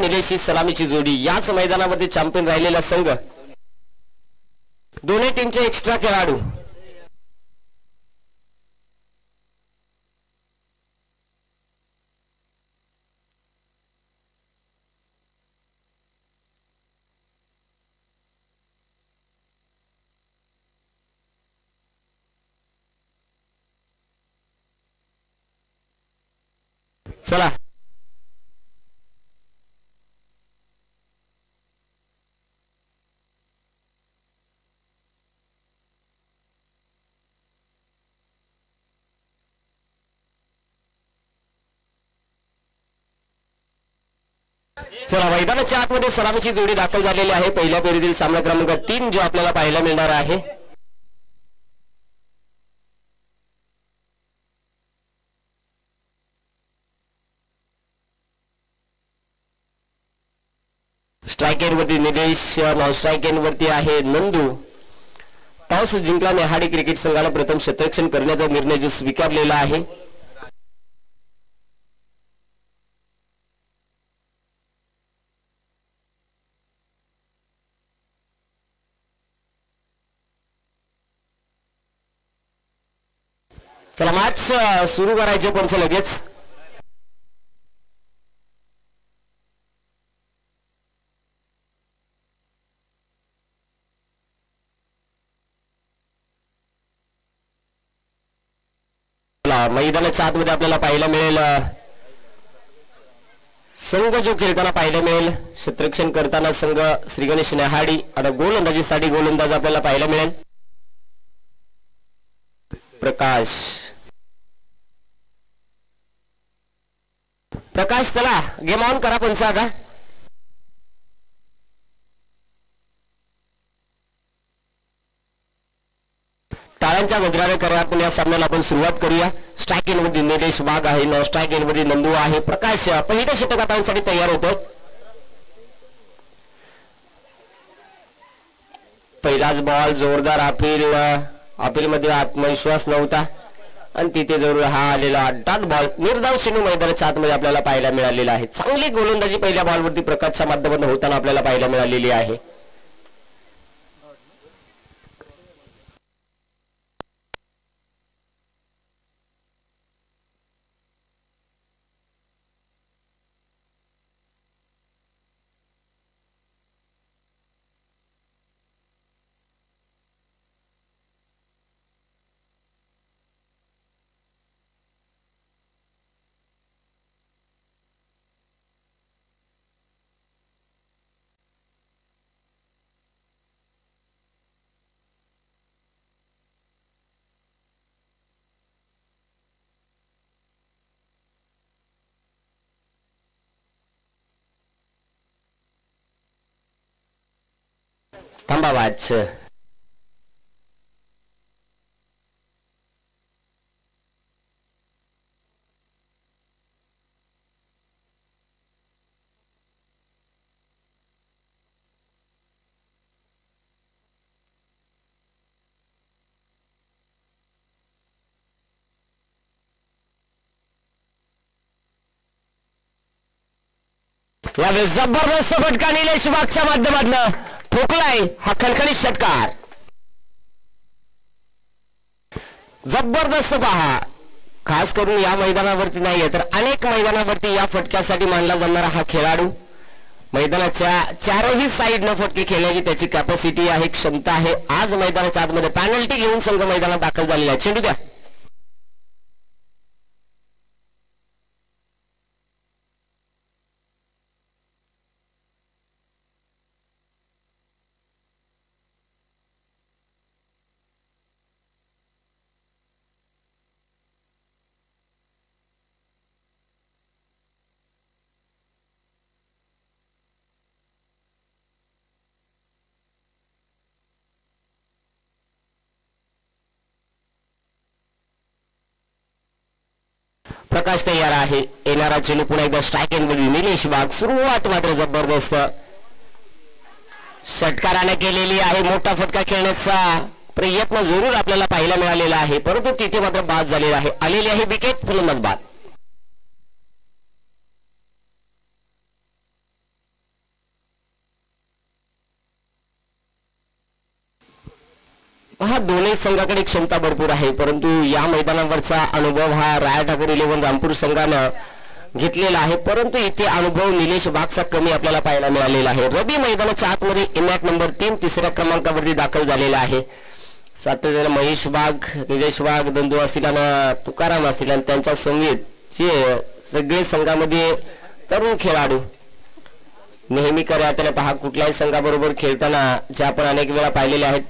निलेशी सलामीची जोडी। याच मैदानामध्ये चॅम्पियन राहिलेला संघ, दोन्ही टीमचे एक्स्ट्रा खेळाडू। चला चला मैदानाच्या आतमध्ये सलामीची जोडी दाखल झालेली आहे। पहिल्या फेरीतील सामना क्रमांक 3 जो आपल्याला पाहायला मिळणार आहे। स्ट्राइक एंड वरती निलेश, नॉन स्ट्राइक एंड वरती आहे नंदू। टॉस जिंकला नेहाडी क्रिकेट संघाला प्रथम क्षेत्ररक्षण करण्याचा निर्णय जो स्वीकारलेला आहे। चला मॅच सुरू करायचे पंच लगेच। मैदानाच्या आतमध्ये आपल्याला पाहायला मिळेल संघ जो खेळताना पाहायला मिळेल। क्षेत्ररक्षण करताना संघ श्री गणेश नेहाडी आणि गोलंदाजीसाठी गोलंदाज आपल्याला पाहायला मिळेल प्रकाश। प्रकाश चला गेम ऑन करा पंच आता। टाळ्यांच्या गजराने करत या सामन्याला आपण सुरुवात करूया। स्ट्राइक एंड वरती निलेश वाघ आहे, नॉन स्ट्राइक एंड वरती नंदू आहे। प्रकाश पहिल्या षटकासाठी तयार होतो। पहिलाच बॉल जोरदार अपील मध्ये आत्मविश्वास नव्हता आणि तिथे जरूर हा आलेला डॉट बॉल निर्धाव सिनू मैदानाच्या आतमध्ये आपल्याला पाहायला मिळालेला आहे। चांगली गोलंदाजी पहिल्या बॉलवरती प्रकाशच्या माध्यमातून होताना आपल्याला पाहायला मिळालेली आहे। थांबा वाच जबरदस्त फटका निलेश वाघच्या माध्यमातून ठोकलाय हा खणखणीत षटकार। जबरदस्त पहा, खास करून या मैदानावरती नाहीये तर अनेक मैदानावरती या फटक्यासाठी मानला जाणारा हा खेळाडू। मैदानाच्या चारही साइडनं फटके खेळण्याची त्याची कॅपॅसिटी आहे, क्षमता आहे। आज मैदानाच्या आतमध्ये पेनल्टी घेऊन संघ मैदानात दाखल झालेला आहे। चेंडू द्या। प्रकाश तयार आहे। येणारा चेंडू पुन्हा एकदा स्ट्राइक एंड मध्ये निलेश वाघ। सुरुवात मात्र जबरदस्त षटकाराने केलेली आहे। मोठा फटका खेळण्याचा प्रयत्न जरूर आपल्याला पाहायला मिळालेला आहे, परंतु तिथे मात्र बाद झालेला आहे। आलेली आहे विकेट, फलंदाज बाद। हा दोन्ही संघाकडे क्षमता भरपूर आहे, परंतु या मैदानावरचा अनुभव हा राया ठाकर 11 रामपूर संघानं घेतलेला आहे, परंतु इथे अनुभव निलेश वाघचा कमी आपल्याला पाहायला मिळालेला आहे. रवी मैदानाच्या आतमध्ये इमॅट नंबर 3 तिसऱ्या क्रमांकावरती दाखल झालेला आहे. सातत्याने महेश वाघ, निलेश वाघ, दंदू असतील आणि तुकाराम असतील आणि त्यांच्या समवेत जे सगळे संघामध्ये तरुण खेळाडू नेहमी त्याने पहा कुठल्याही संघाबरोबर खेळताना जे आपण अनेक वेळा पाहिलेले आहेत.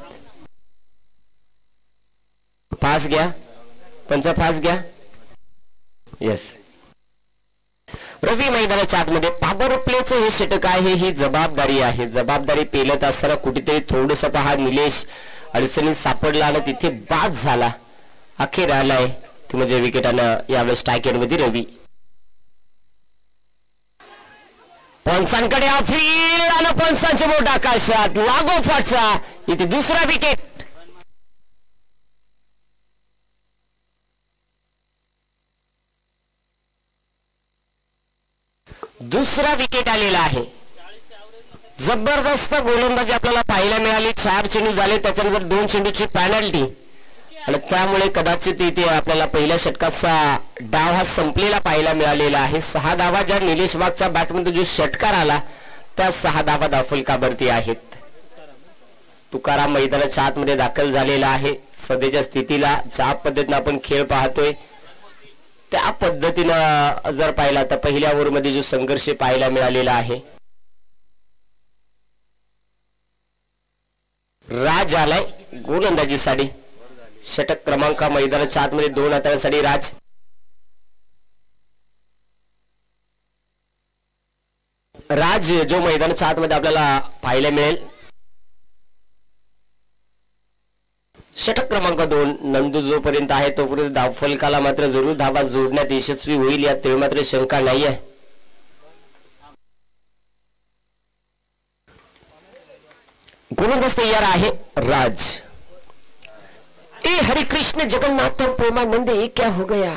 फास घ्या पंच, फास घ्या. येस, रवी मैदानाच्या आतमध्ये पॉवर प्लेचं हे षटक आहे, ही जबाबदारी आहे. जबाबदारी पेलत असताना कुठेतरी थोडस पहा निलेश अडचणीत सापडला आणि तिथे बाद झाला. अखेर आलाय ती म्हणजे विकेटानं यावेळेस स्ट्रायकेटमध्ये रवी. पंचांकडे अपील आणि पंचांचे बोट आकाशात लागोपाठचा इथे दुसरा विकेट. दुसरा विकेट आलेला आहे. जबरदस्त गोलंदाजी आपल्याला पाहायला मिळाली. 4 चेंडू झाले, त्याच्यानंतर 2 चेंडूची पॅनल्टी आणि त्यामुळे कदाचित इथे आपल्याला पहिल्या षटकाचा डाव हा संपलेला पाहायला मिळालेला आहे. 6 धावा ज्या निलेश वाघच्या बॅटमध्ये जो षटकार आला त्या 6 धावा धावफलकावरती आहेत. तुकाराम मैदानाच्या आतमध्ये दाखल झालेला आहे. सध्याच्या स्थितीला ज्या पद्धतीने आपण खेळ पाहतोय त्या पद्धतीनं जर पाहिला तर पहिल्या ओव्हरमध्ये जो संघर्ष पाहायला मिळालेला आहे. राज आलाय गोलंदाजीसाठी. षटक क्रमांक मैदानाच्या आतमध्ये 2 हातांसाठी राज. राज जो मैदानाच्या आतमध्ये आपल्याला पाहायला मिळेल. षटक क्रमांक 2 नंदू जोपर्यंत आहे तोपर्यंत धावफलकाला मात्र जरूर धावा जोडण्यात यशस्वी होईल यात तेवढी मात्र शंका नाही आहे. गोलंदाज तयार आहे राज. ए हरे कृष्ण जगन्नाथ प्रेमानंद ये क्या हो गया.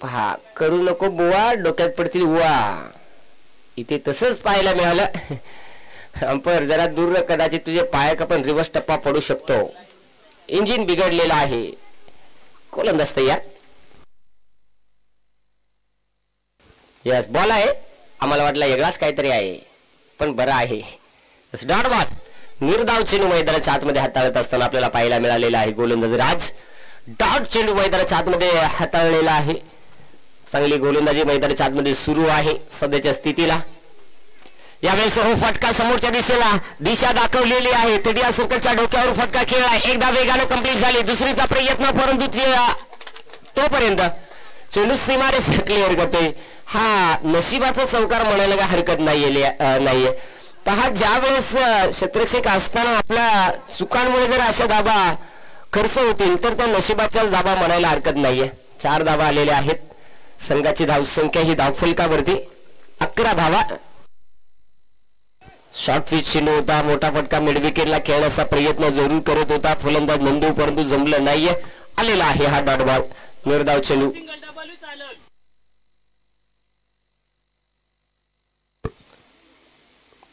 पहा करू नको बुवा, डोक्यात पडतील बुवा. इथे तसंच पाहायला मिळालं. अंपर जरा दूर, कदाचित तुझे पाय का पण रिवर्स टप्पा पडू शकतो. इंजिन बिघडलेला आहे. गोलंदाज तयार. यस, बॉल आहे. आम्हाला वाटलं वेगळाच काहीतरी आहे पण बरं आहे. Dot ball. निर्धाव चेंडू मैदानाच्या आतमध्ये हाताळत असताना आपल्याला पाहायला मिळालेला आहे. गोलंदाज राज डॉट चेंडू मैदानाच्या आतमध्ये हाताळलेला आहे. चांगली गोलंदाजी मैदानाच्या आतमध्ये सुरू आहे सध्याच्या स्थितीला. यावेळेस हो फटका समोरच्या दिशेला दिशा दाखवलेली आहे. तेडिया सर्कलच्या डोक्यावर फटका खेळला. एकदा वेगाने कंप्लीट झाली. दुसरीचा प्रयत्न, परंतु तोपर्यंत चेंडू सीमारेषा क्लिअर करतोय. हा नशिबाचा चौकार म्हणायला काय हरकत नाहीये. पहा ज्यावेळेस क्षेत्ररक्षक असताना आपल्या चुकांमुळे जर अशा धाबा खर्च होतील तर त्या नशिबाच्या धाबा म्हणायला हरकत नाहीये. 4 धाबा आलेल्या आहेत. संघाची धावसंख्या ही धावफलकावरती 11 धावा. शॉर्ट पिच चेंडू होता. मोठा फटका मिड विकेटला खेळण्याचा प्रयत्न जरूर करत होता फलंदाज नंदू, परंतु जमलं नाहीये. आलेला आहे हा डॉट बॉल. निर्धाव चेंडू.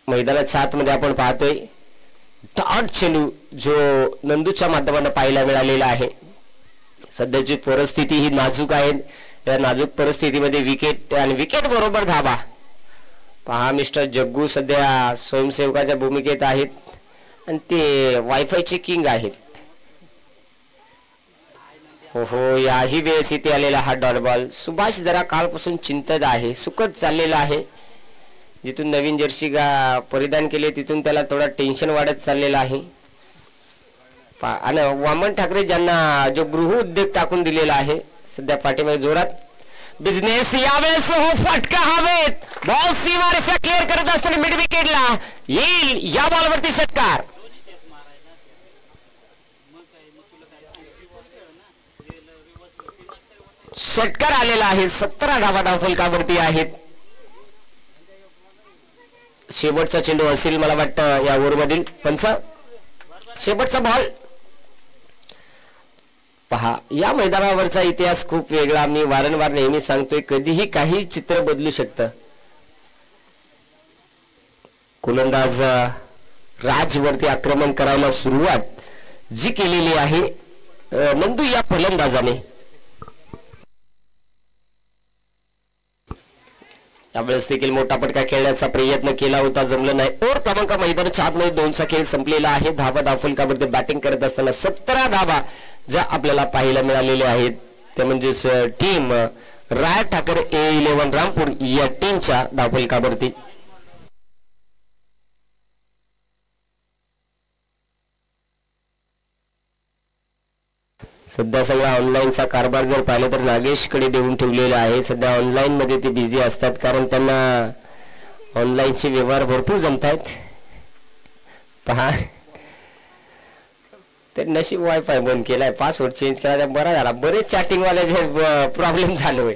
मैदानाच्या आतमध्ये आपण पाहतोय डॉट चेंडू जो नंदूच्या माध्यमाने पाहायला मिळालेला आहे. सध्याची परिस्थिती ही नाजूक आहे. या नाजूक परिस्थितीमध्ये विकेट आणि विकेट बरोबर धाबा. पहा मिस्टर जग्गू सध्या स्वयंसेवकाच्या भूमिकेत आहेत आणि ते वायफायचे किंग आहेत. हो याही वेळेस इथे आलेला हा डॉट बॉल. सुभाष जरा कालपासून चिंतित आहे. सुखद चाललेला आहे. जिथून नवीन जर्सी परिधान केले तिथून त्याला थोडा टेन्शन वाढत चाललेला आहे. आणि वामन ठाकरे ज्यांना जो गृह उद्योग टाकून दिलेला आहे सध्या पाठीमागे जोरात बिझनेस. यावेळेस हो फटका हवेत. बॉल सीमारेषा क्लिअर करत असताना मिड विकेटला येईल. या बॉलवरती षटकार. षटकार आलेला आहे. 17 धावा धावफलकावरती आहेत. शेवटचा चेंडू असेल मला वाटतं या ओव्हरमधील. पंच शेवटचा बॉल. पहा या मैदानावरचा इतिहास खूप वेगळा. मी वारंवार नेहमी सांगतोय कधीही काही चित्र बदलू शकतं. गोलंदाज राजवरती आक्रमण करायला सुरुवात जी केलेली आहे नंदू या फलंदाजाने. यावेळेस देखील मोठा फटका खेळण्याचा प्रयत्न केला होता, जमलं नाही. ओव्हर क्रमांक मैदानाच्या आतमध्ये 2चा खेळ संपलेला आहे. धावा फलकावरती बॅटिंग करत असताना 17 धावा ज्या आपल्याला पाहायला मिळालेल्या आहेत ते म्हणजेच टीम राय ठाकर A11 रामपूर या टीमच्या धावफलकावरती. सध्या सगळा ऑनलाईनचा कारभार जर पाहिलं तर नागेशकडे देऊन ठेवलेला आहे. सध्या ऑनलाईन मध्ये ते बिझी असतात कारण त्यांना ऑनलाईनचे व्यवहार भरपूर जमतात. पहा ते नशीब वायफाय बंद केलाय, पासवर्ड चेंज केला बरा झाला. बरेच चॅटिंग वाले प्रॉब्लेम झालोय.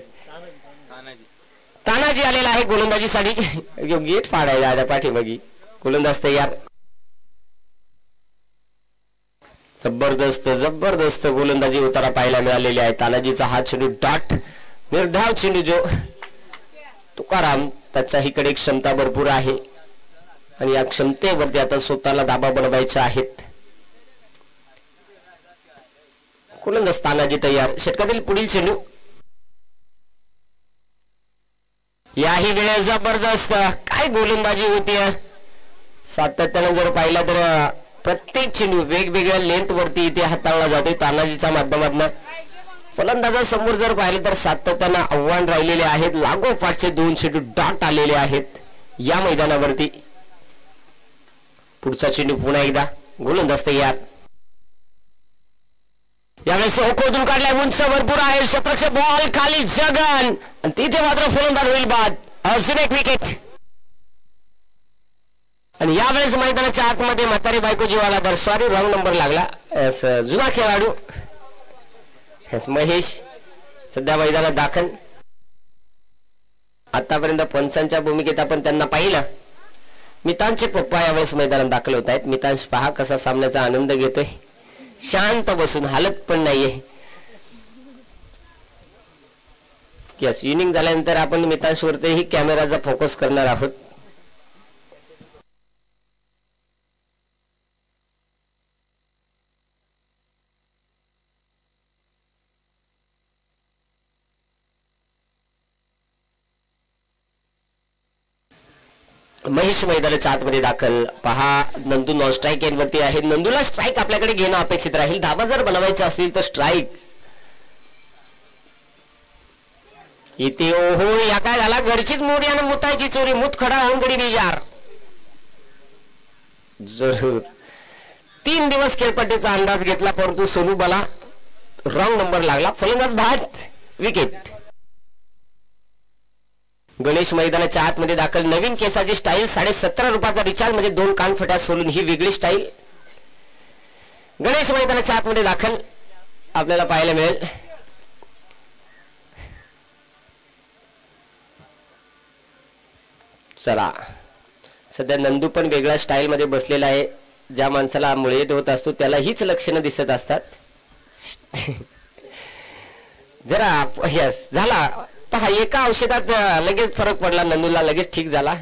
तानाजी आलेला आहे गोलंदाजीसाठी. गेट फाडायला पाठीमागी गोलंदाज तयार. जबरदस्त जबरदस्त गोलंदाजी उतारा पाहायला मिळालेली आहे. तानाजीचा हा चेंडू डॉट निर्धाव चेंडू जो तुकाराम त्याच्याहीकडे क्षमता भरपूर आहे आणि या क्षमतेवरती आता स्वतःला दाबा बनवायचा आहेत. गोलंदाज तानाजी तयार. षटकातील पुढील चेंडू याही वेळेस जबरदस्त काय गोलंदाजी होती. सातत्याने जर पाहिला तर प्रत्येक चेंडू वेगवेगळ्या लेंथ वरती इथे हाताळला जातोय तानाजीच्या माध्यमातून. फलंदाजासमोर जर पाहिलं तर सातत्यानं आव्हान राहिलेले आहेत. लागोपाठचे 2 चेंडू डॉट आलेले आहेत या मैदानावरती. पुढचा चेंडू पुन्हा एकदा गोलंदाज तयार. यावेळेस खोदून काढलाय, उंच भरपूर आहे, शतरक्ष बॉल खाली जगन आणि तिथे मात्र फलंदाज होईल बाद. अजून एक विकेट आणि यावेळेस मैदानाच्या आतमध्ये म्हातारी बायको जीवाला तर सॉरी रॉंग नंबर लागला. जुना खेळाडू महेश सध्या मैदानात दाखल. आतापर्यंत पंचांच्या भूमिकेत आपण त्यांना पाहिलं. मितांचे पप्पा यावेळेस मैदानात दाखल होत आहेत. मितांश पहा कसा सामन्याचा आनंद घेतोय, शांत बसून, हालत पण नाहीये. यस, इनिंग झाल्यानंतर आपण मितांश वरतीही कॅमेराचा फोकस करणार आहोत. महेश मैदानाच्या आतमध्ये दाखल. पहा नंदू नॉन स्ट्राईक वरती आहे. नंदूला स्ट्राईक आपल्याकडे घेणं अपेक्षित राहील. धावा जर बनवायची असतील तर स्ट्राईक इथे. ओहो, या काय झाला, घरचीच मोडी आणि मुतायची चोरी. मुत खडा होऊन गडी बिजार. जरूर 3 दिवस खेळपट्टीचा अंदाज घेतला परंतु सोनू बाला रॉंग नंबर लागला. फलंदाज बाद. विकेट. गणेश मैदानाच्या आतमध्ये दाखल. नवीन केसाची स्टाईल. 17.5 रुपयाचा रिचार्ज म्हणजे 2 कानफट्या सोडून ही वेगळी स्टाईल. गणेश मैदानाच्या आतमध्ये दाखल आपल्याला पाहायला मिळेल. चला, सध्या नंदू पण वेगळ्या स्टाईल मध्ये बसलेला आहे. ज्या माणसाला मुळेत होत असतो त्याला हीच लक्षणं दिसत असतात. जरा यस झाला. पहा एका औषधात लगेच फरक पडला. नंदूला लगेच ठीक झाला.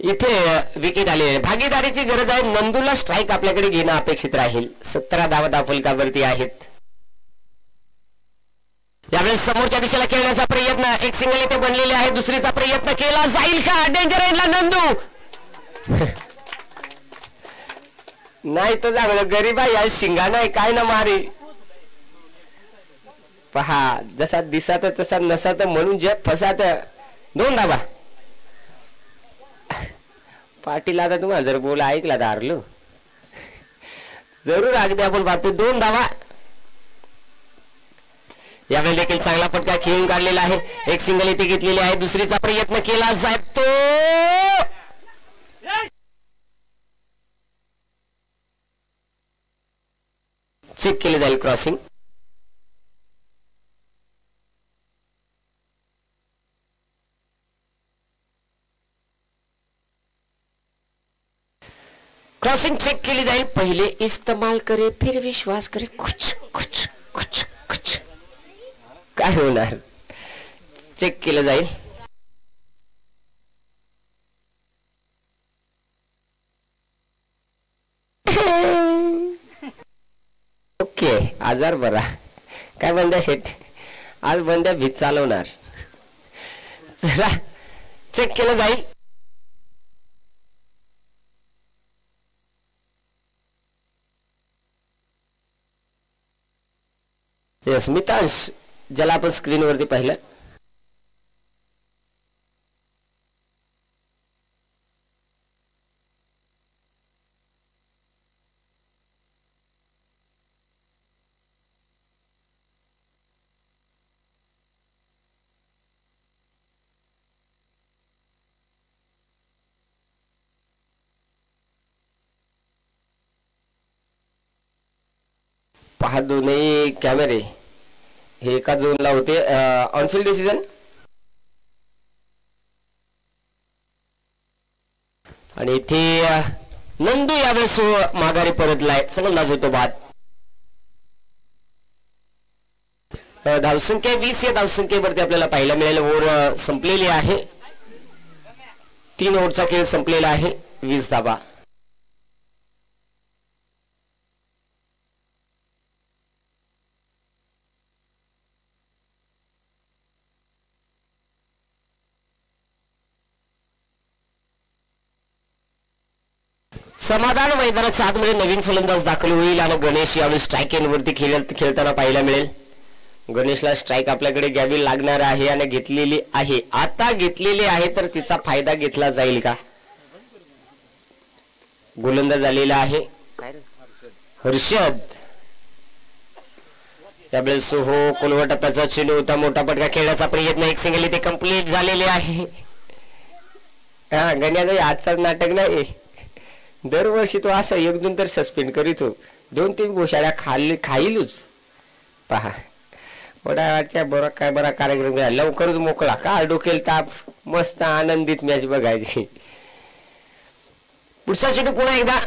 इथे विकेट आले. भागीदारीची गरज आहे. नंदूला स्ट्राईक आपल्याकडे घेणं अपेक्षित राहील. 17 धावा दाफलकावरती आहेत. यावेळेस समोरच्या दिशेला खेळण्याचा प्रयत्न. एक सिंगल इथे बनलेले आहे. दुसरीचा प्रयत्न केला जाईल का? डेंजर एंडला नंदू नाही तर झालं. गरीब आहे या शिंगा नाही काय ना मारी. पहा जसा दिसात तसा नसात म्हणून जग फसात. 2 धावा. पाटील आता तुम्हाला जर बोल ऐकला तर हारलो. जरूर अगदी आपण पाहतो. 2 धावा. यावेळी देखील चांगला फटका खेळून काढलेला आहे. एक सिंगल इथे घेतलेली आहे. दुसरीचा प्रयत्न केला जातो. चेक केले जाईल क्रॉसिंग. क्रॉसिंग चेक केली जाईल. पहिले इस्तेमाल करे फिर विश्वास करे. कुछ कुछ कुछ कुछ काय होणार चेक केलं जाईल. ओके आजार बरा. काय बंद्या शेठ आज बंद्या भीत चालवणार. चला चेक केलं जाईल. यस मितांश ज्याला आपण स्क्रीनवरती पाहिलं. पहा दोन्ही कॅमेरे हे एका झोनला होते. ऑनफिल्ड डिसिजन आणि इथे नंदू यावेळेस माघारी परतलाय. फलंदाज होतो बाद. धावसंख्या 20 या धावसंख्येवरती आपल्याला पाहायला मिळेल. ओव्हर संपलेली आहे. 3 ओव्हरचा खेळ संपलेला आहे. 20 धावा. समाधान मैदानाच्या आतमध्ये नवीन फलंदाज दाखल होईल आणि गणेश यावेळी स्ट्राईक एंडवरती खेळताना पाहायला मिळेल. गणेशला स्ट्राईक आपल्याकडे घ्यावी लागणार आहे आणि घेतलेली आहे. आता घेतलेली आहे तर तिचा फायदा घेतला जाईल का. गोलंदाज झालेला आहे हर्षद. त्यावेळेस हो कोलवा टप्प्याचा चेंडू होता. मोठा पटका खेळण्याचा प्रयत्न. एक सिंगल इथे कंप्लीट झालेले आहे. हा गण्याचं आजचाच नाटक नाही. दरवर्षी तो असं 1-2 तर सस्पेंड करीतो. 2-3 गोशाळ्या खाईलच. पहा वडाच्या बरा काय बरा कार्यक्रम लवकरच मोकळा का डोकेल ताप. मस्त आनंदित मॅच बघायची. पुढचा चेंडू पुन्हा एकदा.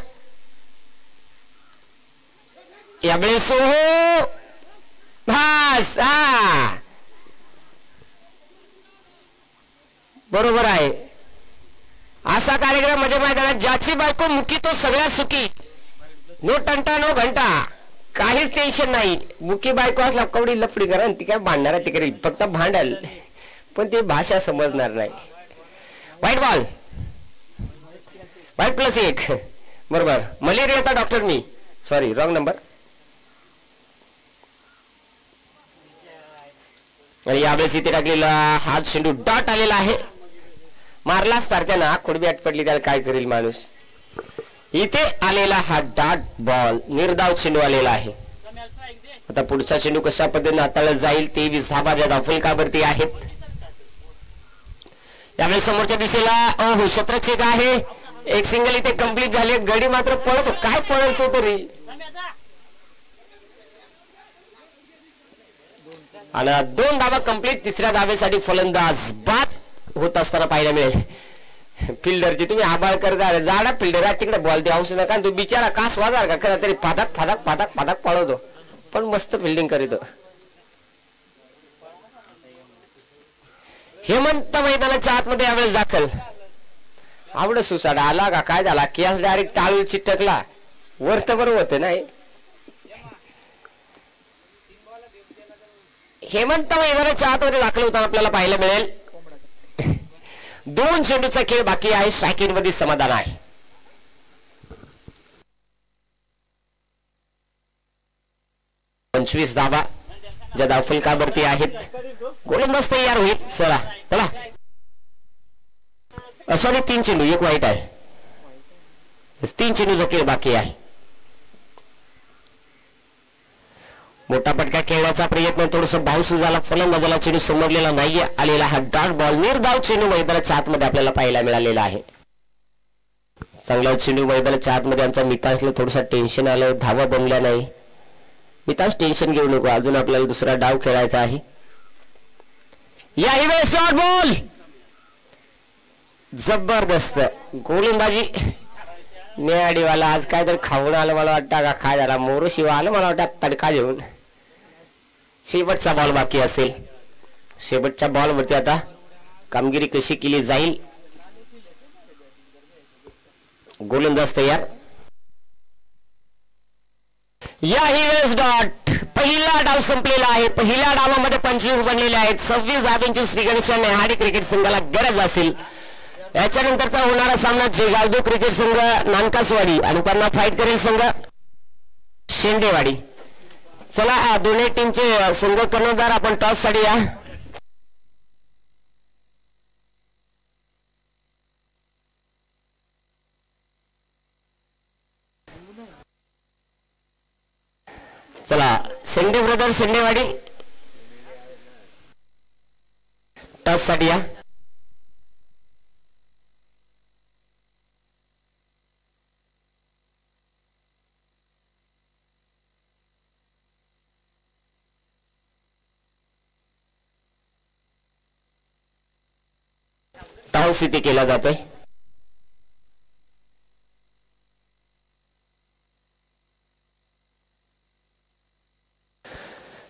यावेळेस हो भास बरोबर आहे. असा कार्यक्रम म्हणजे मैदानात ज्याची बायको मुकी तो सगळ्या सुखी. नो टंटा नो घंटा. काहीच टेन्शन नाही. मुकी बायको असला कवडी लफडी करा ती काय भांडणार ती करेल. फक्त भांडल पण ती भाषा समजणार नाही. White ball. व्हाईट +1 बरोबर. मलेरियाचा डॉक्टर मी. Sorry wrong number. आणि यावेळेस इथे टाकलेला हात चेंडू डॉट आलेला आहे. मारलाच तर त्यानं खोडबी आट पडली. त्याला काय करेल माणूस. इथे आलेला हा डॉट बॉल निर्धाव चेंडू आलेला आहे. आता पुढचा चेंडू कशा पद्धतीने हाताळला जाईल. 23 धावा ज्या धावफलकावरती आहेत. यावेळी समोरच्या दिशेला हो शत्रक्षक आहे. एक सिंगल इथे कंप्लीट झाली. गडी मात्र पळतो. काय पळतो तरी. आणि 2 धावा कंप्लीट. तिसऱ्या धावेसाठी फलंदाज बाद होत असताना पाहायला मिळेल. फिल्डरची तुम्ही आबाळ करता जाडा फिल्डर आहे तिकडे बॉल द्यावस नका. तो बिचारा कास वाजार का खरा तरी फादक फादक फादक फादक पळवतो पण मस्त फिल्डिंग करीतो. हेमंत मैदानाच्या आतमध्ये यावेळेस दाखल. आवड सुसाडा आला का काय झाला. केस डायरेक्ट टाळू चिटकला. वर तर बरोबर होते नाही. हेमंत मैदानाच्या आतमध्ये दाखल होताना आपल्याला पाहायला मिळेल. 2 चेंडूचा खेळ बाकी आहे. स्ट्रायकिंग मध्ये समाधान आहे. पंचवीस धावा ज्या धावफलकावरती आहेत. गोलंदाज तयार होईल. चला चला. सॉरी 3 चेंडू 1 वाईट आहे. 3 चेंडूचा खेळ बाकी आहे. मोठा पटका खेळण्याचा प्रयत्न थोडस बाउन्स झाला. फलंदाजाला चेंडू समजलेला नाहीये. आलेला हा डॉट बॉल निर्धाव चेंडू मैदानाच्या आतमध्ये आपल्याला पाहायला मिळालेला आहे. चांगला चेंडू मैदानाच्या आतमध्ये. आमच्या मितांशला थोडंसं टेन्शन आलं. धावा बनल्या नाही. मितांश टेन्शन घेऊ नको. अजून आपल्याला दुसरा डाव खेळायचा आहे. याही वेळेस डॉट बॉल जबरदस्त गोलंदाजी. नेवाडीवाला आज काय तर खाऊन आलं मला वाटतं का काय झाला. मोरशिवा आलं मला वाटतं तडका घेऊन. शेवटचा बॉल बाकी असेल. शेवटच्या बॉलवरती आता कामगिरी कशी केली जाईल. गोलंदाज तयार. याही वेळेस डॉट. पहिला डाव संपलेला आहे. पहिल्या डावामध्ये 25 बनलेले आहेत. 26 धाब्यांची श्रीगणेश नेहाडी क्रिकेट संघाला गरज असेल. याच्यानंतरचा होणारा सामना जेगावदेव क्रिकेट संघ नानकासवाडी आणि त्यांना फाईट करेल संघ शेंडेवाडी. चला दोन्ही टीमचे संघ कर्णधार आपण टॉस साठी या. चला शेंडे ब्रदर शेंडेवाडी टॉस साठी या. टॉस इथे केला जातोय.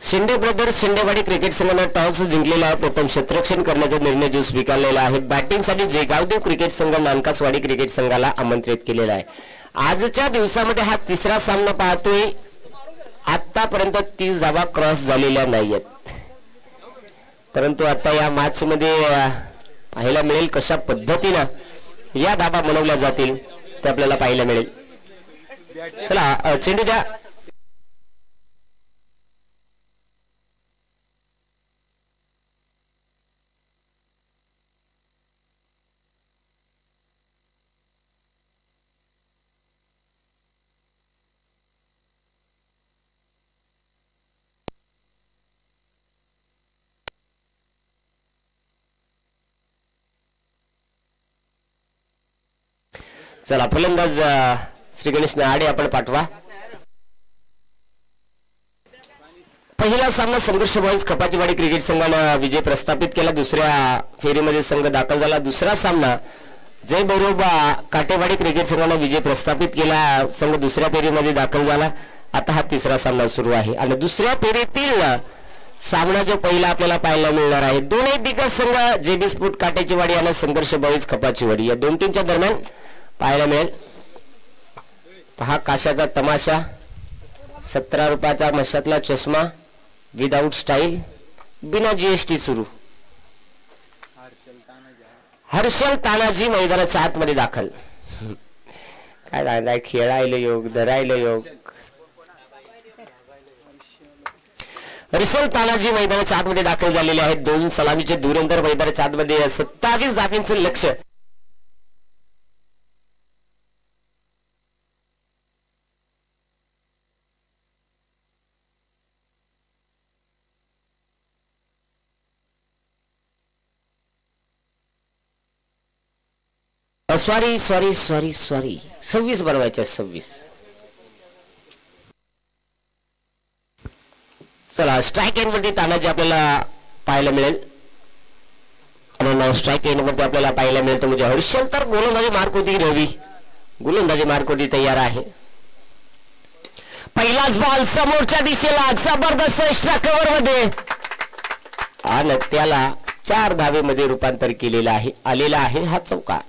शिंदे ब्रदर्स शिंदेवाडी क्रिकेट संघानं टॉस जिंकलेला आहे. प्रथम क्षेत्ररक्षण करण्याचा निर्णय जो स्वीकारलेला आहे. बॅटिंगसाठी जेगावदेव क्रिकेट संघ नानकासवाडी क्रिकेट संघाला आमंत्रित केलेला आहे. आजच्या दिवसामध्ये हा तिसरा सामना पाहतोय. आतापर्यंत 30 धावा क्रॉस झालेल्या नाहीयेत, परंतु आता या मॅच मध्ये पाहायला मिळेल कशा पद्धतीने या धावा बनवल्या जातील ते आपल्याला पाहायला मिळेल. चला चेंडू द्या. चला फलंदाज श्री गणेश नेहाडे आपण पाठवा. पहिला सामना संघर्ष बॉईज कपाचीवाडी क्रिकेट संघानं विजय प्रस्थापित केला. दुसऱ्या फेरीमध्ये संघ दाखल झाला. दुसरा सामना जय बरोबा काटेवाडी क्रिकेट संघानं विजय प्रस्थापित केला. संघ दुसऱ्या फेरीमध्ये दाखल झाला. आता हा तिसरा सामना सुरू आहे आणि दुसऱ्या फेरीतील सामना जो पहिला आपल्याला पाहायला मिळणार आहे. दोन्ही दिग्गज संघ जेबी स्फोट काटेचीवाडी आणि संघर्ष बॉईज कपाचीवाडी या दोन टीमच्या दरम्यान पाहायला मिळेल. पहा काशाचा तमाशा. 17 रुपयाचा मशातला चष्मा विदाउट स्टाईल बिना जीएसटी सुरू. हर्षल तानाजी मैदानाच्या आतमध्ये दाखल. काय दादा खेळायला योग धरायला योग. हर्षल तानाजी मैदानाच्या आतमध्ये दाखल झालेले आहेत. 2 सलामीचे धुरंधर मैदानाच्या आतमध्ये 27 धाब्यांचं लक्ष. सॉरी सॉरी सॉरी सॉरी 26 बनवायचे 26. चला स्ट्राइक एंड वरती तानाजी आपल्याला पाहायला मिळेल. आणि स्ट्राइक एंड वरती आपल्याला पाहायला मिळेल तर म्हणजे हर्षल तर गोलंदाजी मार्कोती रवी गोलंदाजी मार्कोती तयार आहे. पहिलाच बॉल समोरच्या दिशेला जबरदस्त एक्स्ट्रा कव्हर मध्ये आणि त्याला 4 धावेमध्ये रूपांतर केलेलं आहे. आलेला आहे हा चौकार.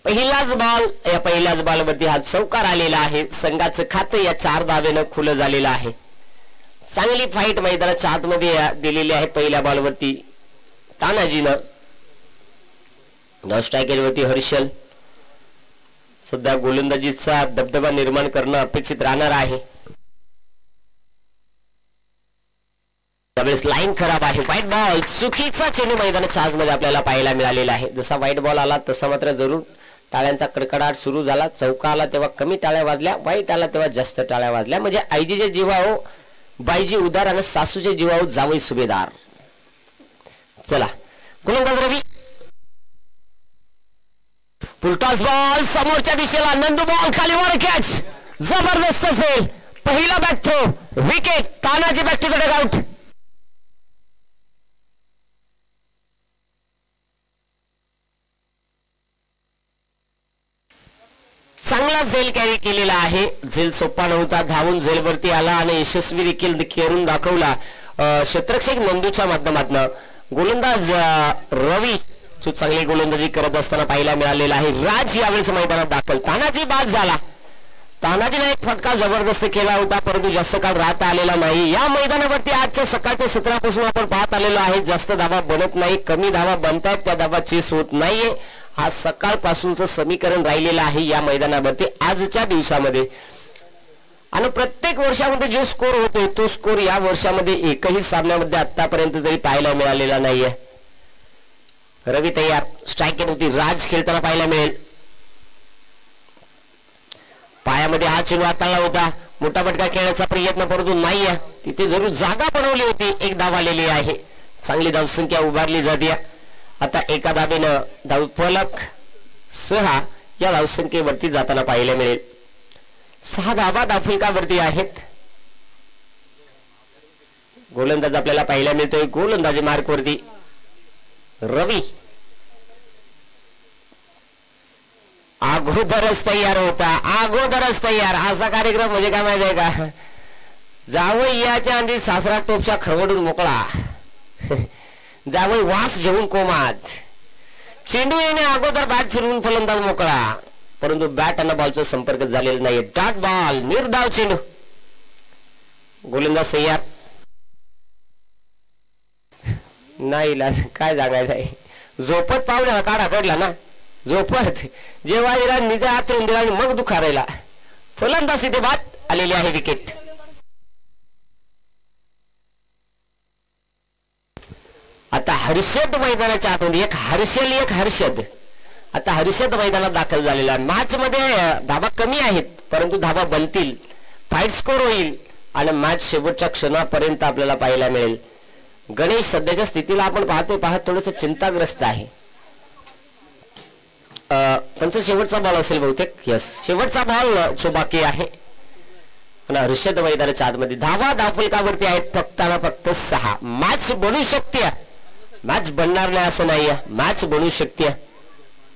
पहिल्याच बॉलवरती हा चौकार आलेला आहे. संघाचं खातं या 4 धावेनं खुलं झालेलं आहे. चांगली फाईट मैदानाच्या आतमध्ये दिलेली आहे. पहिल्या बॉलवरती तानाजीनं. स्ट्रायकरवरती हर्षल. सध्या गोलंदाजीचा दबदबा निर्माण करणं अपेक्षित राहणार आहे. त्यावेळेस लाईन खराब आहे. व्हाईट बॉल चुकीचा चेंडू मैदानाच्या आतमध्ये आपल्याला पाहायला मिळालेला आहे. जसा व्हाईट बॉल आला तसा मात्र जरूर टाळ्यांचा कडकडाट सुरू झाला. चौका आला तेव्हा कमी टाळ्या वाजल्या. वाईट आला तेव्हा जास्त टाळ्या वाजल्या. म्हणजे आईजीचे जीवाओ बाईजी उदार आणि सासूचे जीवाओ जावई सुभेदार. चला गोलंदाज रवी. फुलटॉस बॉल समोरच्या दिशेला. नंदू बॉल खाली वर कॅच जबरदस्त असेल. पहिला back throw wicket. Tanaji back to the dugout. चांगला झेल कॅरी केलेला आहे. झेल सोपा नव्हता, धावून झेलवरती आला आणि यशस्वी देखील करून दाखवला क्षेत्ररक्षक नंदूच्या माध्यमातून. गोलंदाज रवी जो चांगली गोलंदाजी करत असताना पाहायला मिळालेला आहे. राज यावेळेस मैदानात दाखल. तानाजी बाद झाला. तानाजीने एक फटका जबरदस्त केला होता परंतु जास्त काळ राहता आलेला नाही. या मैदानावरती आजच्या सकाळच्या सत्रापासून आपण पाहत आलेलो आहे. जास्त धावा बनत नाही, कमी धावा बनतायत, त्या धावा चेस होत नाहीये. हा सकाळपासूनचं समीकरण राहिलेलं आहे या मैदानावरती आजच्या दिवसामध्ये. आणि प्रत्येक वर्षामध्ये जो स्कोर होतोय तो स्कोर या वर्षामध्ये एकही सामन्यामध्ये आतापर्यंत तरी पाहायला मिळालेला नाहीये. रवी तयार. स्ट्राईक होती. राज खेळताना पाहायला मिळेल. पायामध्ये हा चेंडू हाताळला होता. मोठा फटका खेळण्याचा प्रयत्न परंतु नाहीये. तिथे जरूर जागा बनवली होती. एक धाव आलेली आहे. चांगली धावसंख्या उभारली जाते. आता एका धाबेनं धावफलक 6 या धावसंख्येवरती जाताना पाहायला मिळेल. 6 धाबा धावफलकावरती आहेत. गोलंदाज आपल्याला पाहायला मिळतोय. गोलंदाजी मार्कवरती रवी अगोदरच तयार होता. अगोदरच तयार. असा कार्यक्रम म्हणजे काय माहिती आहे का? जावई याच्या आधी सासरा टोपच्या खरवडून मोकळा. जावई वास घेऊन कोमात. चेंडू येणे अगोदर बॅट फिरवून फलंदाज मोकळा परंतु बॅट आणि बॉलचा संपर्क झालेला नाही. Dot ball. निर्धाव चेंडू. गोलंदाज तयार. नाही काय जागायचं आहे. झोपत पावण्याला काढा कडला ना. झोपत जेव्हा निजा आतरून दिला आणि मग दुखारायला. फलंदाज इथे बाद आलेली आहे. विकेट. आता हर्षद मैदानाच्या आतमध्ये एक हर्षल एक हर्षद. आता हर्षद मैदानात दाखल झालेला आहे. मॅच मध्ये धाबा कमी आहेत परंतु धाबा बनतील. फाईट स्कोर होईल आणि मॅच शेवटच्या क्षणापर्यंत आपल्याला पाहायला मिळेल. गणेश सध्याच्या स्थितीला आपण पाहत थोडस चिंताग्रस्त आहे. पंच शेवटचा बॉल असेल बहुतेक. यस, शेवटचा बॉल जो बाकी आहे. आणि हर्षद मैदानाच्या आतमध्ये धावा धावफलकावरती आहेत फक्त ना फक्त 6. मॅच बनू शकते. मॅच बनणार नाही असं नाही. मॅच बनू शकते.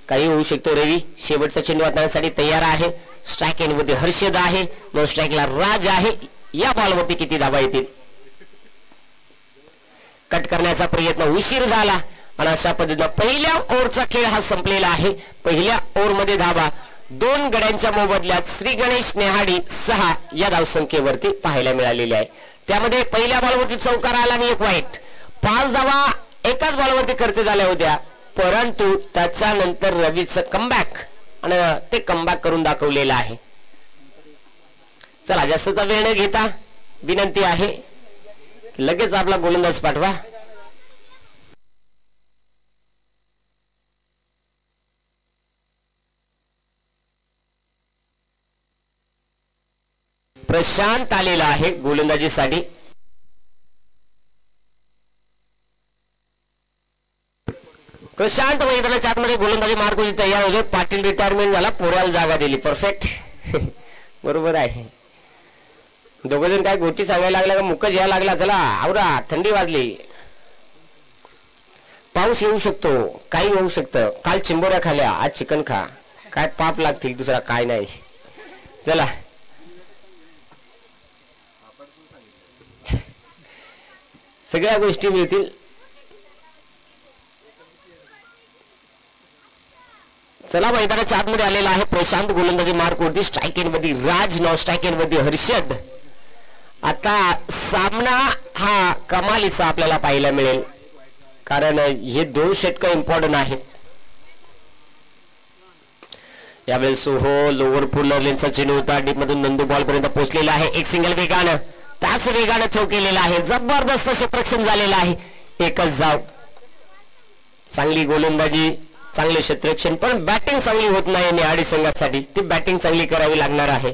काही होऊ शकतो. रवी शेवटचा चेंडू हाताळण्यासाठी तयार आहे. स्ट्राईक एंडवरती हर्षद आहे. नो स्ट्राईकला राज आहे. या बॉलवरती किती धावा येतील? कट करण्याचा प्रयत्न उशीर झाला आणि अशा पद्धतीने पहिल्या ओव्हरचा खेळ हा संपलेला आहे. पहिल्या ओव्हरमध्ये धावा 2 गड्यांच्या मोबदल्यात श्री गणेश नेहाडी 6 या धावसंख्येवरती पाहायला मिळालेली आहे. त्यामध्ये पहिल्या बॉलवरती चौकार आला आणि 1 वाईट. 5 धावा एकाच बॉलवरती खर्च झाल्या होत्या परंतु त्याच्यानंतर रवीचं कमबॅक आणि ते कमबॅक करून दाखवलेलं आहे. चला जास्तचा वेळ न घेता विनंती आहे लगेच आपला गोलंदाज पाठवा. प्रशांत आलेला आहे गोलंदाजीसाठी. प्रशांत मैदानाच्या आतमध्ये गोलंदाजी मार्क तयार होते. पाटील रिटायरमेंट झाला. पोऱ्याला जागा दिली. परफेक्ट. बरोबर आहे. दोघ जण काय गोष्टी सांगायला लागला का मुकच यायला लागला. चला आवरा, थंडी वाजली. पाऊस येऊ शकतो, काही होऊ शकतं. काल चिंबोऱ्या खाल्या, आज चिकन खा. काय पाप लागतील, दुसरा काय नाही. चला सगळ्या गोष्टी मिळतील. चला मैदानाच्या आतमध्ये आलेला आहे प्रशांत. गोलंदाजी मार्क वरती. स्ट्राईक एंडवरती राज. नॉन स्ट्राईक एंडवरती हर्षद. आता सामना हा कमालीचा आपल्याला पाहायला मिळेल कारण हे 2 षटक इम्पॉर्टंट आहेत. यावेळेस सोहो लोअर पुलर लेनचा चेंडू होता. डीप मधून नंदू बॉल पर्यंत पोहोचलेला आहे. एक सिंगल वेगानं त्याच वेगानं थ्रो केलेला आहे. जबरदस्त क्षेत्ररक्षण झालेलं आहे. एकच धाव. चांगली गोलंदाजी, चांगले क्षेत्ररक्षण पण बॅटिंग चांगली होत नाही नेहाडी संघासाठी. ती बॅटिंग चांगली करावी लागणार आहे.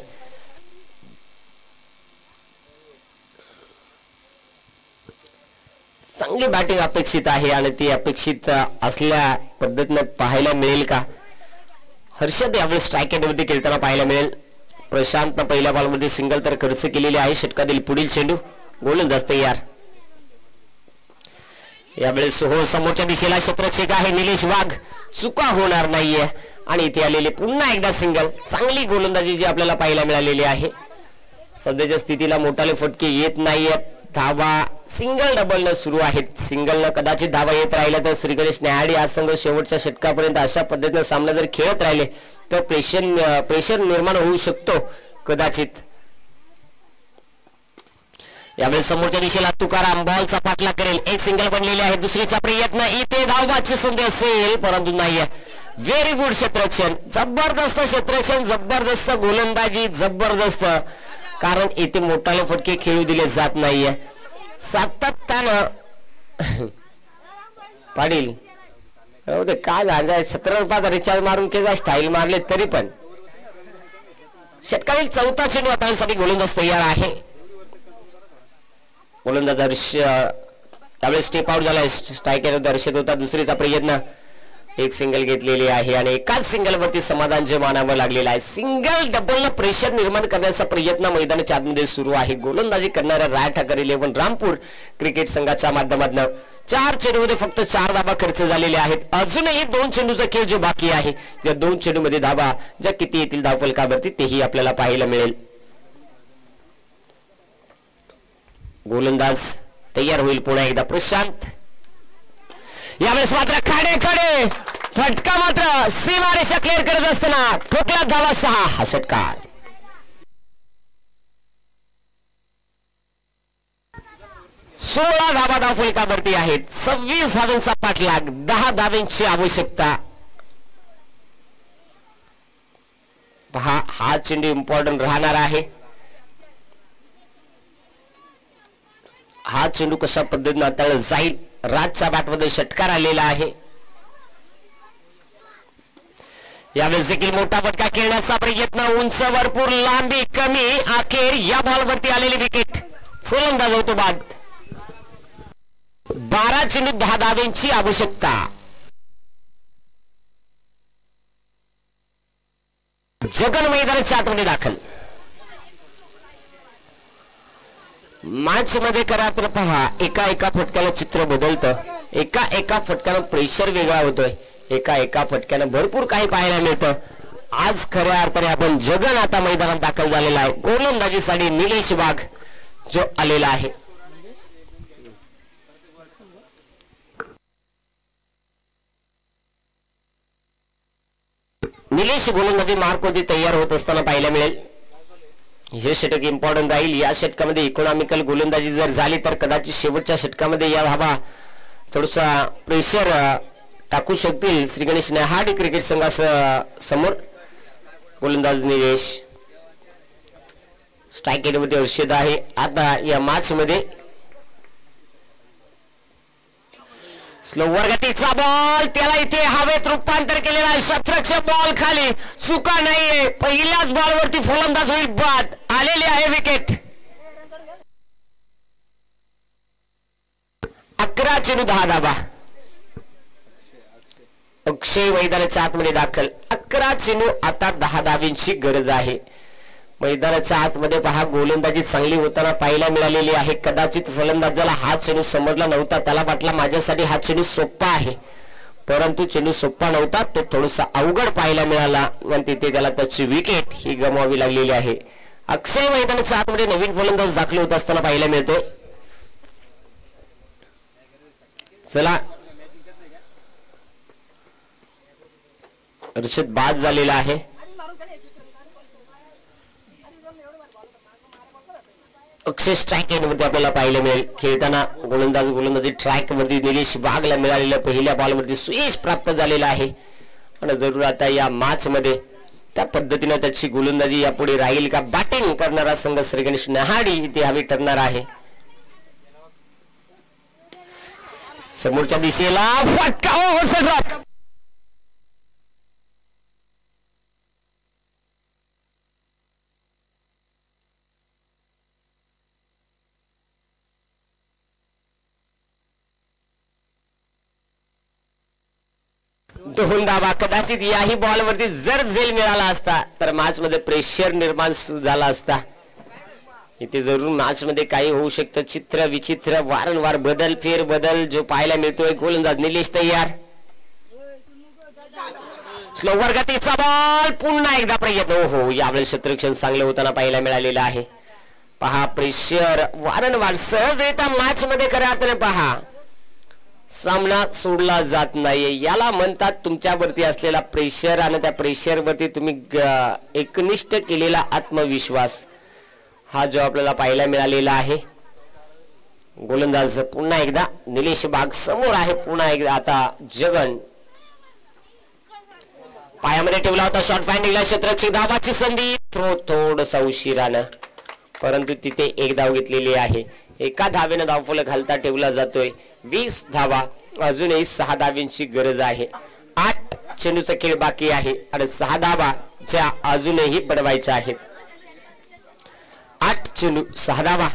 चांगली बॅटिंग अपेक्षित आहे आणि ती अपेक्षित असल्या पद्धतीने पाहायला मिळेल का? हर्षद यावेळी स्ट्राईक एंडवरती खेळताना पाहायला मिळेल. प्रशांतनं पहिल्या बॉलमध्ये सिंगल तर खर्च केलेली आहे. षटकातील पुढील चेंडू. गोलंदाज तयार. यावेळी सोहो समोरच्या दिशेला क्षेत्ररक्षक आहे निलेश वाघ. चुका होणार नाहीये आणि इथे आलेले पुन्हा एकदा सिंगल. चांगली गोलंदाजी जी आपल्याला पाहायला मिळालेली आहे. सध्याच्या स्थितीला मोठाले फटके येत नाहीयेत. धावा सिंगल डबल न सुरू आहेत. सिंगल न कदाचित धावा येत राहिल्या तर श्रीगणेश न्याहाडी आज संघ शेवटच्या षटकापर्यंत अशा पद्धतीने सामना जर खेळत राहिले तर प्रेशर निर्माण होऊ शकतो कदाचित. यावेळी समोरच्या दिशेला तुकाराम बॉलचा पाठलाग करेल. एक सिंगल बनलेले आहे. दुसरीचा प्रयत्न. इथे धावबाची संधी असेल परंतु नाहीये. व्हेरी गुड क्षेत्ररक्षण. जबरदस्त क्षेत्ररक्षण. जबरदस्त गोलंदाजी. जबरदस्त. कारण इथे मोठाले फटके खेळू दिले जात नाहीये. सातत्यानं पाटील काय झालं 17 रुपयाचा रिचार्ज मारून केला स्टाईल मारले तरी पण षटकातील चौथा चेंडू हाताळण्यासाठी गोलंदाज तयार आहे. गोलंदाज त्यावेळेस स्टेप आउट झाला. स्ट्रायकर दर्शत होता. दुसरीचा प्रयत्न. एक सिंगल घेतलेली आहे आणि एकाच सिंगल वरती समाधान जे मानावं लागलेलं आहे. सिंगल डबल न प्रेशर निर्माण करण्याचा प्रयत्न मैदानाच्या आतमध्ये सुरू आहे. गोलंदाजी करणाऱ्या राय ठाकर 11 रामपूर क्रिकेट संघाच्या माध्यमातून 4 चेंडूमध्ये फक्त 4 धावा खर्च झालेले आहेत. अजूनही 2 चेंडूचा खेळ जो बाकी आहे त्या 2 चेंडूमध्ये धावा ज्या किती येतील धावफलकावरती तेही आपल्याला पाहायला मिळेल. गोलंदाज तयार होईल पुन्हा एकदा. प्रशांत यावेळेस मात्र खाडे फटका मात्र सीमारेषा क्लिअर करत असताना ठोकला धावा 6. हा षटकार. सोळा धावा धावफलकावरती आहेत. 26 धावांचा पाठलाग. 10 धावांची आवश्यकता. पहा हा चेंडू इम्पॉर्टंट राहणार आहे. हा चेंडू कशा पद्धतीने हाताळला जाईल. राजच्या बॅटमध्ये षटकार आलेला आहे. यावेळेस देखील मोठा फटका खेळण्याचा प्रयत्न. उंच भरपूर लांबी कमी. अखेर या बॉलवरती आलेली विकेट. फलंदाज होतो बाद. 12 चेंडू 10 धावांची आवश्यकता. जगन मैदानाच्या आतमध्ये दाखल. मॅच मध्ये करा तर पहा एका फटक्याला चित्र बदलतं. एका फटक्यानं प्रेशर वेगळा होतोय. एका फटक्यानं भरपूर काही पाहायला मिळतं. आज खऱ्या अर्थाने आपण जगन आता मैदानात दाखल झालेला आहे. गोलंदाजीसाठी निलेश वाघ जो आलेला आहे. निलेश गोलंदाजी मार्कवरती तयार होत असताना पाहायला मिळेल. हे षटक इम्पॉर्टंट राहील. या षटकामध्ये इकॉनॉमिकल गोलंदाजी जर झाली तर कदाचित शेवटच्या षटकामध्ये या धावा थोडासा प्रेशर टाकू शकतील श्रीगणेश न्याहाडी क्रिकेट संघासमोर. गोलंदाज निलेश. स्ट्राईक एरियामध्ये हर्षद आहे. आता या मॅच मध्ये स्लोवर गतीचा बॉल. त्याला इथे हवेत रूपांतर केलेला आहे. क्षेत्ररक्षक बॉल खाली. चुका नाहीये. पहिल्याच बॉलवरती फलंदाज होईल बाद. आलेली आहे विकेट. 11 चेंडू 10 धावा. अक्षय मैदानाच्या आतमध्ये दाखल. 11 चेंडू आता 10 धावांची गरज आहे. मैदानाच्या आतमध्ये पहा गोलंदाजी चांगली होताना पाहायला मिळालेली आहे. कदाचित फलंदाजाला हा चेंडू समजला नव्हता. त्याला वाटला माझ्यासाठी हा चेंडू सोपा आहे परंतु चेंडू सोपा नव्हता. तो थोडासा अवघड पाहायला मिळाला आणि तिथे त्याला त्याची विकेट ही गमवावी लागलेली आहे. अक्षय मैदानाच्या आतमध्ये नवीन फलंदाज दाखल होत असताना पाहायला मिळतोय. चला हर्षद बाद झालेला आहे. अक्षय स्ट्राईक मध्ये आपल्याला पाहायला मिळेल. खेळताना गोलंदाजी ट्रॅक वरती निलेश वाघला मिळालेल्या पहिल्या बॉलवरती सुयश प्राप्त झालेला आहे आणि जरूर आता या मॅच मध्ये त्या पद्धतीने त्याची गोलंदाजी यापुढे राहील का. बॅटिंग करणारा संघ श्रीगणेश न्याहाडी इथे हवी ठरणार आहे. समोरच्या दिशेला फटका. दोन धावा. कदाचित याही बॉलवरती जर झेल मिळाला असता तर मॅच मध्ये प्रेशर निर्माण झाला असता. इथे जरूर मॅच मध्ये काही होऊ शकतं. चित्र विचित्र वारंवार बदल फेरबदल जो पाहायला मिळतोय. गोलंदाज निलेश तयार. स्लोवर गतीचा बॉल पुन्हा एकदा प्रयत्न. हो यावेळेस क्षेत्ररक्षण चांगलं होताना पाहायला मिळालेलं आहे. पहा प्रेशर वारंवार सहजरित्या मॅच मध्ये खऱ्या अर्थाने पहा सामना सोडला जात नाही. याला म्हणतात तुमच्यावरती असलेला प्रेशर आणि त्या प्रेशर वरती तुम्ही एकनिष्ठ केलेला आत्मविश्वास. हा जो आपल्याला पाहायला मिळालेला आहे. गोलंदाज पुन्हा एकदा निलेश बाग समोर आहे. पुन्हा एकदा आता जगन पायामध्ये ठेवला होता. शॉर्ट फाइंडिंगला क्षेत्ररक्षक धावाची संधी. थोडसा उशिरानं परंतु तिथे एक धाव घेतलेली आहे. एका धावेनं धावफलक घालता ठेवला जातोय. 20 धावा. अजूनही 6 धावांची गरज आहे. 8 चेंडूचा खेळ बाकी आहे आणि 6 धावा ज्या अजूनही बनवायच्या आहेत. 8 चेंडू 6 धावा.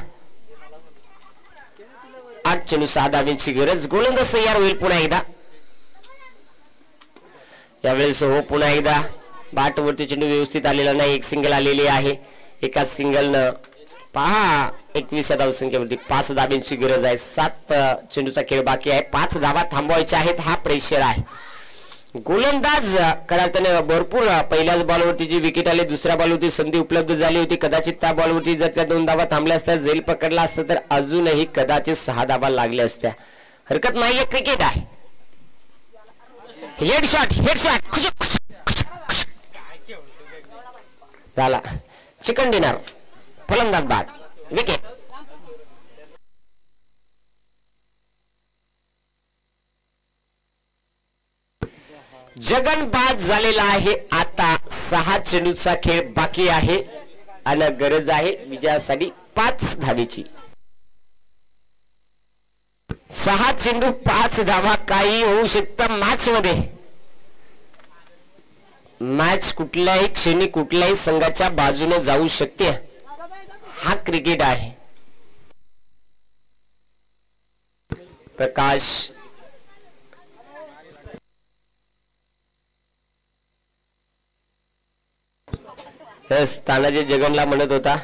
8 चेंडू 6 धावांची गरज. गोलंदाज तयार होईल पुन्हा एकदा. यावेळेस हो पुन्हा एकदा बाट वरती चेंडू व्यवस्थित आलेला नाही. एक सिंगल आलेली आहे. एका सिंगलनं पहा 21 धावसंख्येवरती 5 धावांची गरज आहे. 7 चेंडूचा खेळ बाकी आहे. 5 धावा थांबवायच्या आहेत. हा प्रेशर आहे. गोलंदाज खऱ्या भरपूर पहिल्याच बॉलवरती जी विकेट आली दुसऱ्या बॉलवरती संधी उपलब्ध झाली होती. कदाचित त्या बॉलवरती जर त्या 2 धावा थांबल्या असत्या झेल पकडला असता तर अजूनही कदाचित 6 धावा लागल्या असत्या. हरकत नाही. क्रिकेट आहे. हेडशॉट झाला. चिकन डिनर फलंदाज बाद विकेट. जगन बाद झालेला आहे. आता 6 चेंडूचा खेळ बाकी आहे आणि गरज आहे विजयासाठी 5 धावेची. 6 चेंडू 5 धावा. काही होऊ शकतं मॅच मध्ये. मॅच कुठल्याही क्षणी कुठल्याही संघाच्या बाजूने जाऊ शकते. हा क्रिकेट आहे. प्रकाश तानाजी जगनला म्हणत होता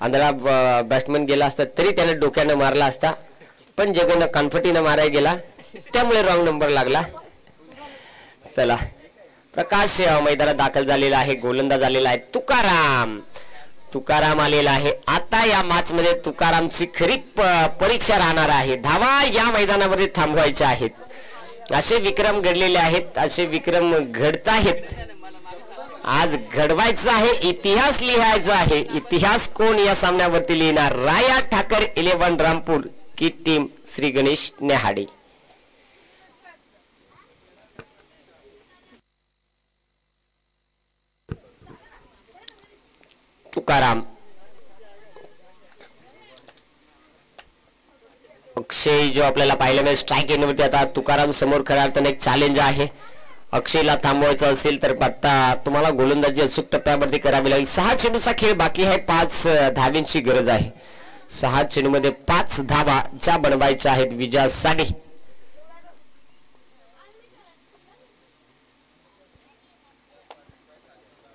आंधळा बॅट्समन गेला असता तरी त्याने डोक्यानं मारला असता पण जगन कॉन्फिडंटने मारायला गेला त्यामुळे रॉंग नंबर लागला. चला प्रकाश मैदानात दाखल झालेला आहे. गोलंदाज झालेला आहे तुकाराम आलेला आहे. आता या मॅच मध्ये तुकारामची खरी परीक्षा राहणार आहे. धावा या मैदानावर थांबवायच्या आहेत. असे विक्रम घडलेले आहेत. असे विक्रम घडत आहेत. आज घडवायचं आहे. इतिहास लिहायचा आहे. इतिहास कोण या सामन्यावरती लिहिणार? राया ठाकर 11 रामपूर की टीम श्री गणेश नेहाडे. तुकाराम अक्षय जो आपल्याला पाहिलं मिळेल स्ट्राईक एंडवरती. आता तुकाराम समोर खऱ्या अर्थाने एक चॅलेंज आहे. अक्षयला थांबवायचं असेल तर आता तुम्हाला गोलंदाजी अचूक टप्प्यावरती करावी लागेल. 6 चेंडूचा खेळ बाकी आहे. 5 धावांची गरज आहे. 6 चेंडूमध्ये 5 धावा ज्या बनवायच्या आहेत विजयासाठी.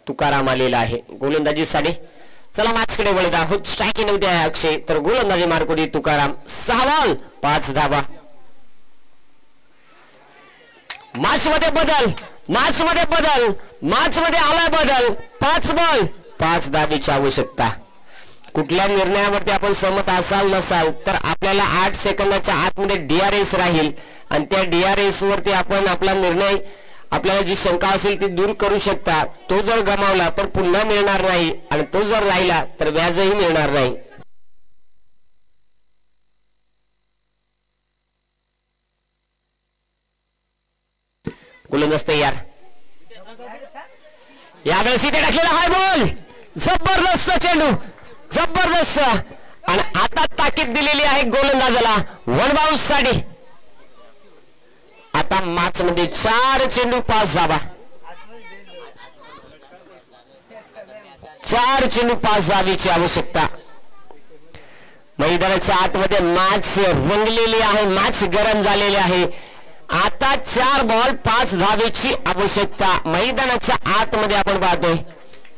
तुकाराम आलेला आहे गोलंदाजीसाठी. चला मॅच कडे वळत आहोत. स्ट्राईक नव्हते आहे अक्षय तर गोलंदाजी मार्कोडी तुकाराम. 6 बॉल 5 धावा. मॅच मध्ये आलाय बदल. 5 बॉल 5 धावेची आवश्यकता. कुठल्या निर्णयावरती आपण सहमत असाल नसाल तर आपल्याला 8 सेकंदाच्या आतमध्ये DRS राहील आणि त्या DRS वरती आपण आपला निर्णय आपल्याला जी शंका असेल ती दूर करू शकता. तो जर गमावला तर पुन्हा मिळणार नाही आणि तो जर राहिला तर व्याजही मिळणार नाही. गोलंदाज तयार. यावेळेस इथे टाकलेला हाय बॉल. जबरदस्त चेंडू जबरदस्त आणि आता ताकीद दिलेली आहे गोलंदाजाला 1 बाउन्स साठी. आता मॅच मध्ये 4 चेंडू 5 धावा. 4 चेंडू 5 धावेची आवश्यकता. मैदानाच्या आतमध्ये मॅच रंगलेली आहे. मॅच गरम झालेली आहे. आता 4 बॉल 5 धावेची आवश्यकता. मैदानाच्या आतमध्ये आपण पाहतोय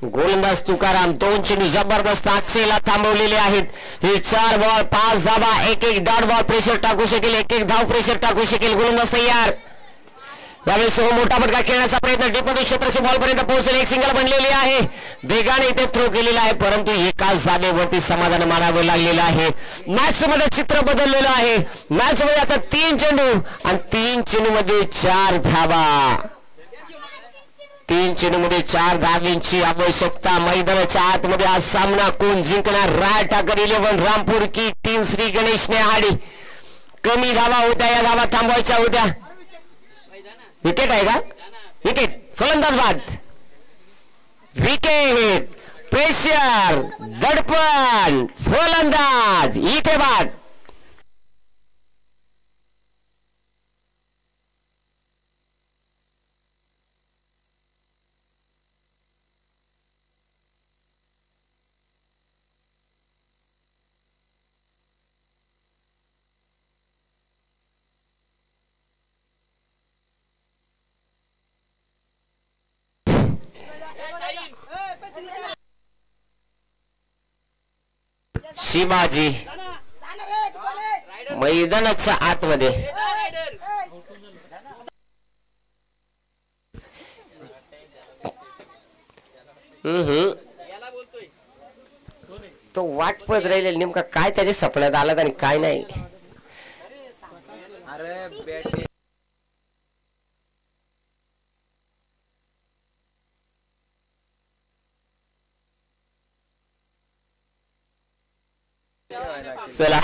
गोलंदाज तुकाराम 2 चेंडू जबरदस्त अक्षयला थांबवलेले आहेत. हे 4 बॉल 5 धावा. एक डॉट बॉल प्रेशर टाकू शकेल. एक धाव प्रेशर टाकू शकेल. गोलंदाज तयार. यावेळेस मोठा फटका खेळण्याचा प्रयत्न डीपमध्ये क्षेत्राच्या बॉल पर्यंत पोहोचेल. एक सिंगल बनलेली आहे. वेगाने इथे थ्रो केलेला आहे परंतु एकाच जागेवरती समाधान मानावं लागलेलं आहे. मॅच मध्ये चित्र बदललेलं आहे. मॅच मध्ये आता 3 चेंडू आणि 3 चेंडूमध्ये 4 धावा. 3 चेंडूमध्ये 4 धावांची आवश्यकता. मैदानाच्या आतमध्ये आज सामना कोण जिंकणार? राय ठाकर 11 रामपूर की टीम श्री गणेश नेहाडी. कमी धावा होत्या, या धावा थांबवायच्या होत्या. विकेट आहे का? विकेट. फलंदाज बाद. विकेट. प्रेशर. दडपण. फलंदाज इथे बाद. शिवाजी मैदानाच्या आतमध्ये तो वाट पळत राहिले नेमका काय त्याच्या सपन्यात आला आणि काय नाही. चला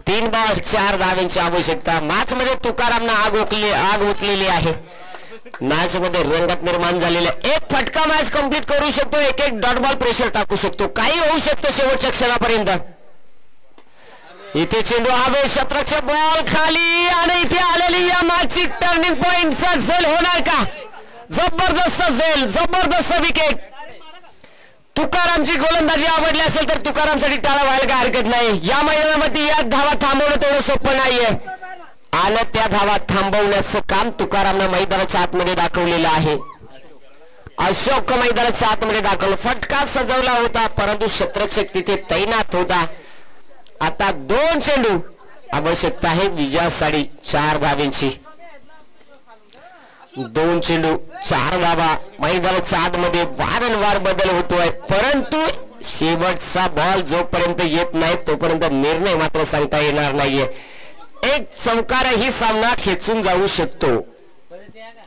3 बॉल 4 धावांची आवश्यकता. मॅच मध्ये तुकारामना आग उठलेली आहे. मॅच मध्ये रंगत निर्माण झालेला. एक फटका मॅच कंप्लीट करू शकतो. एक डॉट बॉल प्रेशर टाकू शकतो. काही होऊ शकतं शेवटच्या क्षणापर्यंत. इथे चेंडू हवे. शत्रक्षक बॉल खाली आणि इथे आलेली या मॅचची टर्निंग पॉइंटचा झेल होणार का? जबरदस्त झेल. जबरदस्त विकेट. तुकारामची गोलंदाजी आवडली असेल तर तुकारामसाठी टाळा व्हायला काय हरकत नाही. या मैदानामध्ये या धावा थांबवणं तेवढं सोपं नाहीये आणि त्या धावा थांबवण्याचं काम तुकारामनं मैदानाच्या आतमध्ये दाखवलेलं आहे. अशोक मैदानाच्या आतमध्ये दाखवलं. फटका सजवला होता परंतु क्षेत्ररक्षक तिथे तैनात होता. आता 2 चेंडू आवश्यकता आहे विजयासाठी 4 धावांची. 2 चेंडू 4 धावा. मैदानाच्या आतमध्ये वारंवार बदल होतोय परंतु शेवटचा बॉल जोपर्यंत येत नाही तोपर्यंत निर्णय मात्र सांगता येणार नाहीये. एक चौकारही सामना खेचून जाऊ शकतो.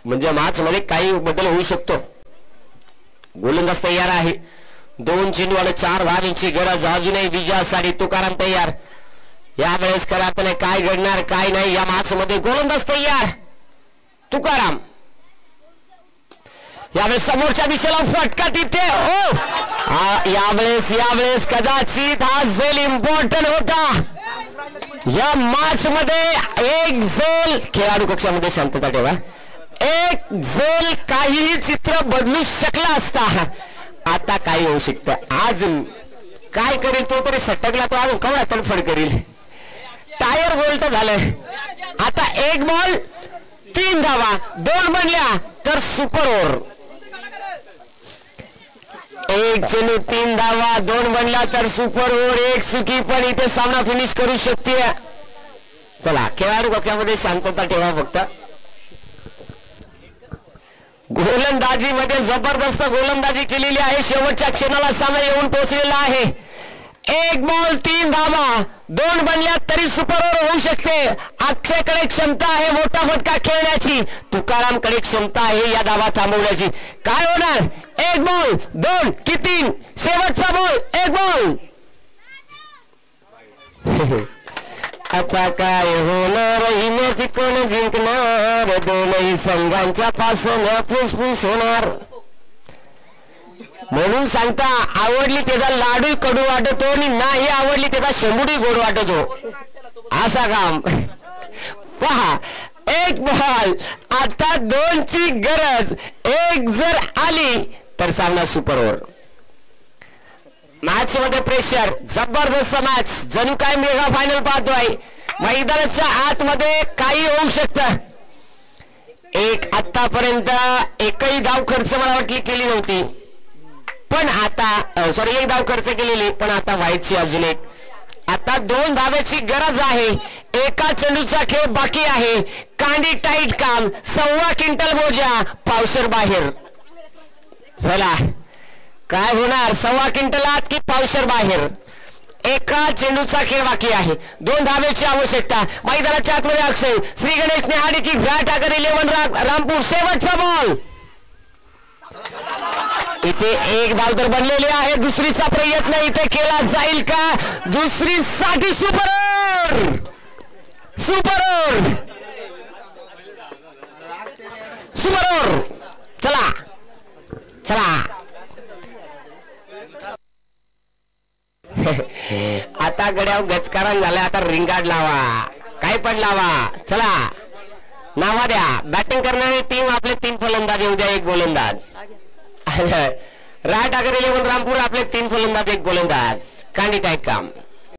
म्हणजे मॅच मध्ये काही बदल होऊ शकतो. गोलंदाज तयार आहे. 2 चेंडू आणि 4 धावांची गरज अजूनही विजयासाठी. तुकाराम तयार. यावेळेस करातने काय घडणार काय नाही या मॅच मध्ये. गोलंदाज तयार. तुकाराम यावेळेस समोरच्या दिशेला फटका तिथे. यावेळेस कदाचित हा झेल इम्पॉर्टंट होता. या मॅच मध्ये एक झेल. खेळाडू कक्षामध्ये शांतता ठेवा. एक झेल काहीही चित्र बदलू शकला असता. आता काय होऊ शकतं? आज काय करेल तो तरी सटकला तो अजून कवडा तडफड करील. टायर बोल्ट झालं. आता 1 बॉल 3 धावा. 2 बनल्या तर सुपर ओव्हर. 1 चेंडू 3 धावा. 2 बनला तर सुपर ओव्हर. 1 चुकी पण इथे सामना फिनिश करू शकते. चला खेळाडू कक्षामध्ये शांतता ठेवा फक्त. गोलंदाजी मध्ये जबरदस्त गोलंदाजी केलेली आहे. शेवटच्या क्षणाला सामना येऊन पोहोचलेला आहे. 1 बॉल 3 धावा. 2 बनल्या तरी सुपर ओव्हर होऊ शकते. अक्षयकडे क्षमता आहे मोठा फटका खेळण्याची. तुकारामकडे क्षमता आहे या धावा थांबवण्याची. काय होणार? 1 बॉल 2 की 3? शेवटचा बॉल 1 बॉल. आता काय होणार? ही मॅच कोण जिंकणार? दोनही संघांच्या पासून फुसफुस होणार. म्हणून सांगता आवडली त्याचा लाडू कडू वाटतो आणि नाही आवडली त्याचा शंभुडी गोड वाटतो. असा काम पहा. 1 बॉल. आता 2 ची गरज. 1 जर आली तर सामना सुपर ओव्हर. मॅच मध्ये प्रेशर. जबरदस्त मॅच. जणू काय मेगा फायनल पाहतोय. मैदानाच्या आतमध्ये काही होऊ शकतं. आतापर्यंत एकही धाव खर्च मला वाटली केली नव्हती. पण आता सॉरी एक धाव खर्च केलेली, पण आता व्हाईटची अजून एक. आता 2 धावेची गरज आहे. एका चेंडूचा खेळ बाकी आहे. कांडी टाईट काम, 1.25 क्विंटल बोजा, पावशर बाहेर. चला काय होणार, 1.25 क्विंटल आत की पावशर बाहेर. एका चेंडूचा खेळ बाकी आहे. 2 धावेची आवश्यकता. मैदानाच्या आतमध्ये अक्षय श्री गणेश नेहाडी की टाकर 11 रामपूर. शेवटचा बॉल. इथे एक धाव तर बनलेली आहे. दुसरीचा प्रयत्न इथे केला जाईल का? दुसरीसाठी super over, super over, super over. चला चला आता गड्याव गचकारण झालं. आता रिंगाड लावा, काय पण लावा. चला नावा द्या. बॅटिंग करणारी टीम आपले 3 फलंदाज, येऊ द्या 1 गोलंदाज. राठ आगर 11 रामपूर आपले 3 फलंदाज 1 गोलंदाज. कांडी टाईट काम.